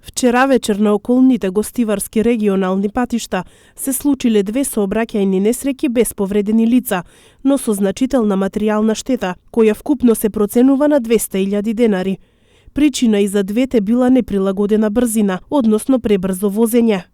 Вчера вечер на околните гостиварски регионални патишта се случиле две сообраќајни несреќи без повредени лица, но со значителна материјална штета, која вкупно се проценува на 200.000 денари. Причина и за двете била неприлагодена брзина, односно пребрзо возење.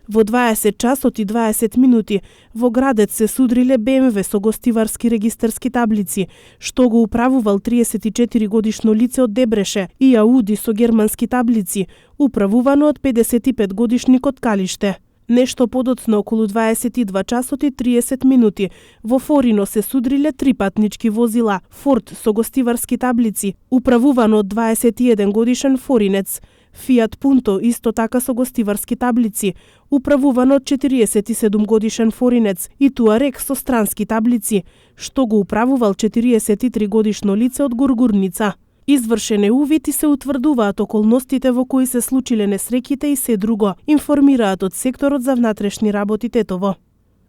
Во 20 часот и 20 минути во градец се судриле БМВ со гостиварски регистарски таблици, што го управувал 34 годишно лице од Дебреше, и Ауди со германски таблици, управувано од 55 годишник од Калиште. Нешто подоцна околу 22 часот и 30 минути во Форино се судриле три патнички возила, Форд со гостиварски таблици, управувано од 21 годишен форинец, Фиат Пунто исто така со гостиварски таблици, управувано од 47 годишен форинец, и Туарек со странски таблици, што го управувал 43 годишно лице од Гургурница. Извршен е увид и се утврдуваат околностите во кои се случиле несреќите и се друго, информираат од секторот за внатрешни работи Тетово.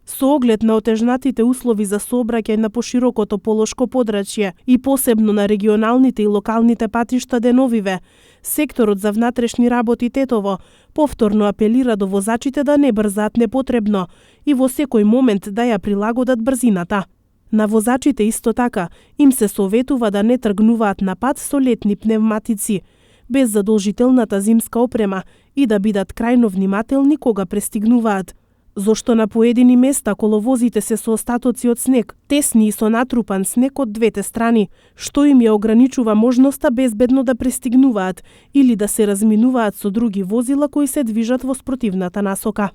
Со оглед на отежнатите услови за сообраќај на поширокото полошко подрачје и посебно на регионалните и локалните патишта деновиве, секторот за внатрешни работи Тетово повторно апелира до возачите да не брзаат непотребно и во секој момент да ја прилагодат брзината. На возачите исто така им се советува да не тргнуваат на пат со летни пневматици, без задолжителната зимска опрема и да бидат крајно внимателни кога пристигнуваат, зошто на поедини места коловозите се со остатоци од снег, тесни и со натрупан снег од двете страни, што им ја ограничува можноста безбедно да пристигнуваат или да се разминуваат со други возила кои се движат во спротивната насока.